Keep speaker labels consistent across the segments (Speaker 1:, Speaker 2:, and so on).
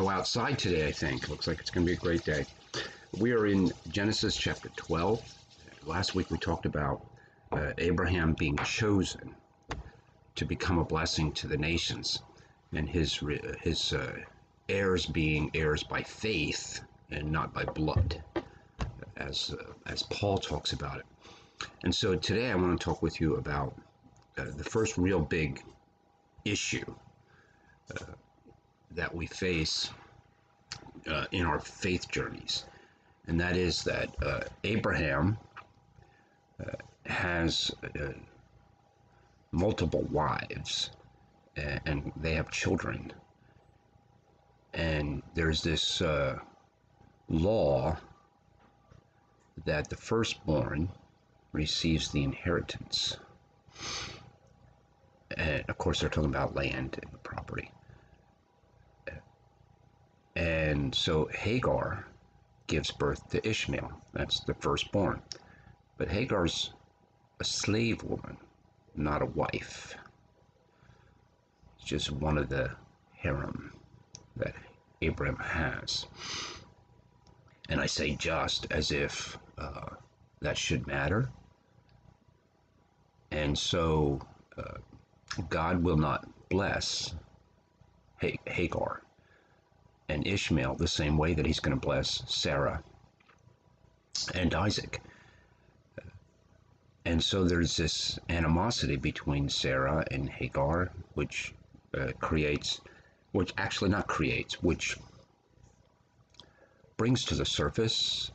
Speaker 1: go outside today, I think. Looks like it's going to be a great day. We are in Genesis chapter 12. Last week we talked about Abraham being chosen to become a blessing to the nations, and his heirs being heirs by faith and not by blood, as Paul talks about it. And so today I want to talk with you about the first real big issue that we face in our faith journeys, and that is that Abraham has multiple wives, and they have children, and there's this law that the firstborn receives the inheritance. And of course they're talking about land and property. And so Hagar gives birth to Ishmael. That's the firstborn. But Hagar's a slave woman, not a wife. It's just one of the harem that Abraham has. And I say just as if that should matter. And so God will not bless Hagar and Ishmael the same way that he's going to bless Sarah and Isaac. And so there's this animosity between Sarah and Hagar, which which brings to the surface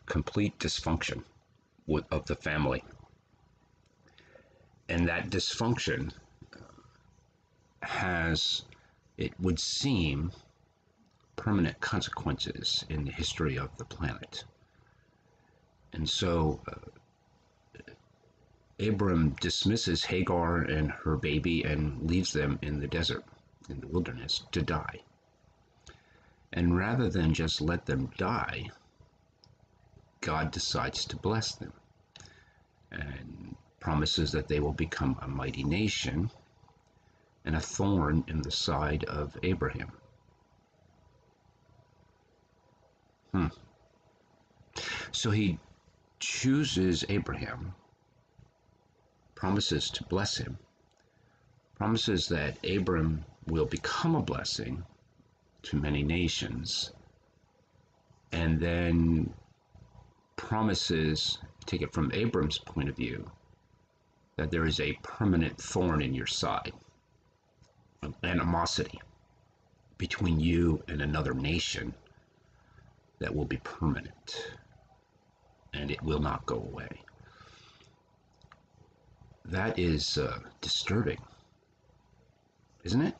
Speaker 1: complete dysfunction of the family. And that dysfunction has, it would seem, permanent consequences in the history of the planet. And so Abram dismisses Hagar and her baby and leaves them in the desert, in the wilderness, to die. And rather than just let them die, God decides to bless them and promises that they will become a mighty nation and a thorn in the side of Abraham. So he chooses Abraham, promises to bless him, promises that Abram will become a blessing to many nations, and then promises, take it from Abram's point of view, that there is a permanent thorn in your side, an animosity between you and another nation that will be permanent, and it will not go away. That is disturbing, isn't it?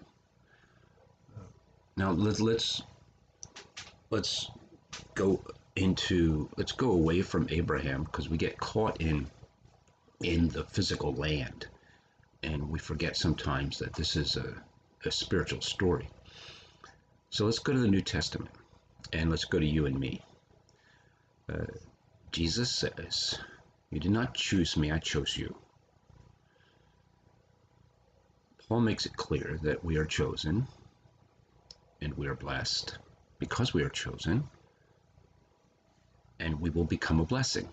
Speaker 1: Now let's go away from Abraham, because we get caught in the physical land, and we forget sometimes that this is a spiritual story. So let's go to the New Testament, and let's go to you and me. Jesus says, "You did not choose me, I chose you." Paul makes it clear that we are chosen and we are blessed because we are chosen, and we will become a blessing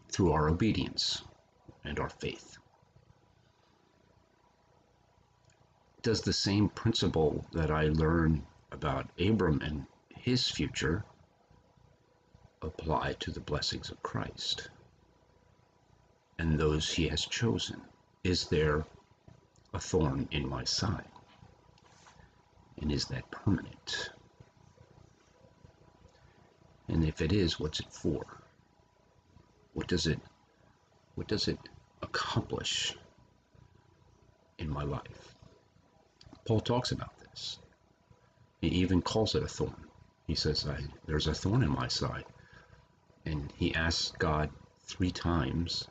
Speaker 1: through our obedience and our faith. Does the same principle that I learn about Abram and his future apply to the blessings of Christ and those he has chosen? Is there a thorn in my side? And is that permanent? And if it is, what's it for? What does it accomplish in my life? Paul talks about this. He even calls it a thorn. He says, there's a thorn in my side. And he asks God 3 times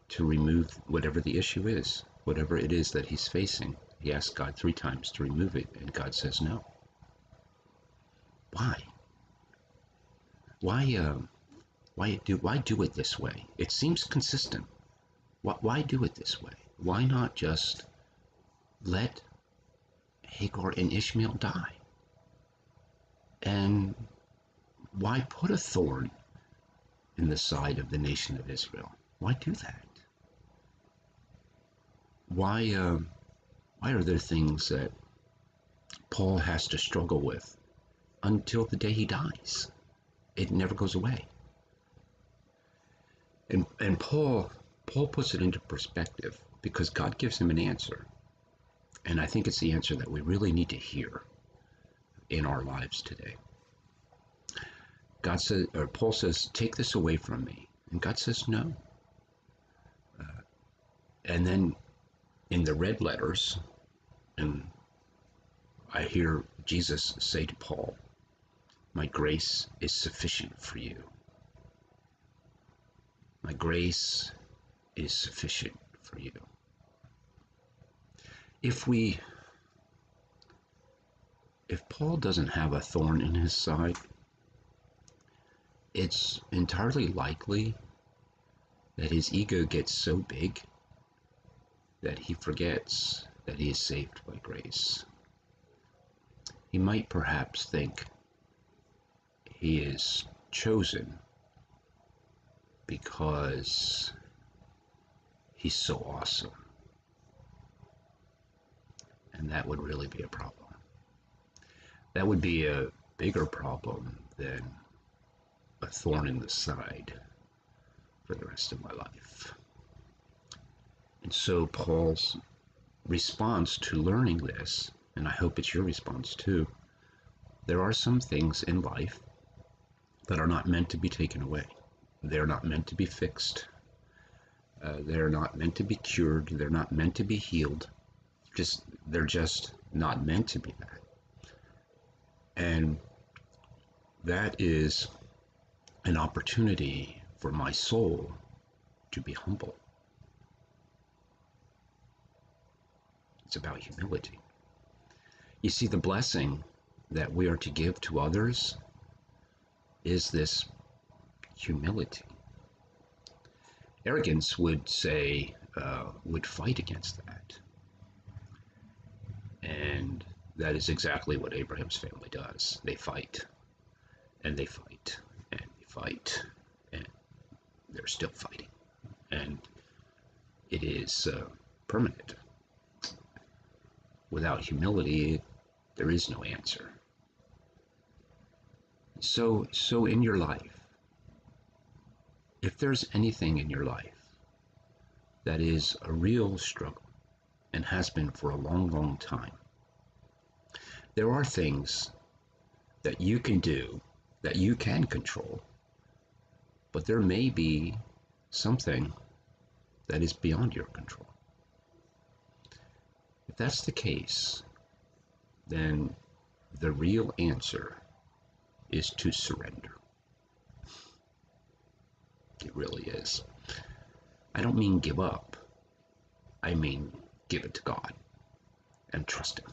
Speaker 1: to remove whatever the issue is, whatever it is that he's facing. He asks God 3 times to remove it, and God says no. Why? Why do it this way? It seems consistent. Why do it this way? Why not just let Hagar and Ishmael die? And why put a thorn in the side of the nation of Israel? Why do that? Why are there things that Paul has to struggle with until the day he dies? It never goes away. And Paul puts it into perspective because God gives him an answer. And I think it's the answer that we really need to hear in our lives today. God says, or Paul says, take this away from me. And God says, no. And then in the red letters, and I hear Jesus say to Paul, my grace is sufficient for you. My grace is sufficient for you. If Paul doesn't have a thorn in his side, it's entirely likely that his ego gets so big that he forgets that he is saved by grace. He might perhaps think he is chosen because he's so awesome. And that would really be a problem. That would be a bigger problem than a thorn in the side for the rest of my life. And so Paul's response to learning this, and I hope it's your response too, there are some things in life that are not meant to be taken away. They're not meant to be fixed. They're not meant to be cured. They're not meant to be healed. They're just not meant to be that. And that is an opportunity for my soul to be humble. It's about humility. You see, the blessing that we are to give to others is this humility. Arrogance would say, would fight against that. And that is exactly what Abraham's family does. They fight, and they fight, and they fight, and they're still fighting. And it is permanent. Without humility, there is no answer. So in your life, if there's anything in your life that is a real struggle and has been for a long, long time, there are things that you can do, that you can control, but there may be something that is beyond your control. If that's the case, then the real answer is to surrender. It really is. I don't mean give up. I mean give it to God and trust Him.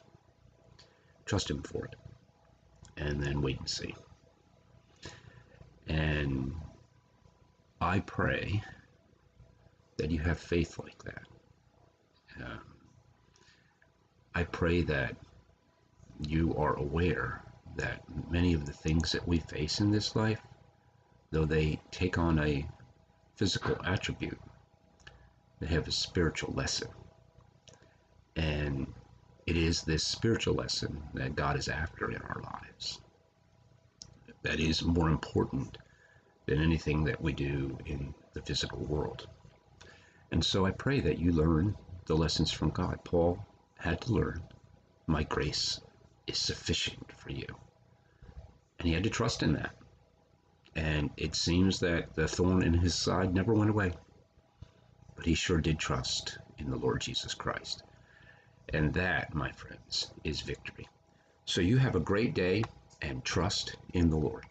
Speaker 1: Trust Him for it. And then wait and see. And I pray that you have faith like that. I pray that you are aware that many of the things that we face in this life, though they take on a physical attribute, they have a spiritual lesson. And it is this spiritual lesson that God is after in our lives that is more important than anything that we do in the physical world. And so I pray that you learn the lessons from God. Paul had to learn, my grace is sufficient for you. And he had to trust in that. And it seems that the thorn in his side never went away. But he sure did trust in the Lord Jesus Christ. And that, my friends, is victory. So you have a great day and trust in the Lord.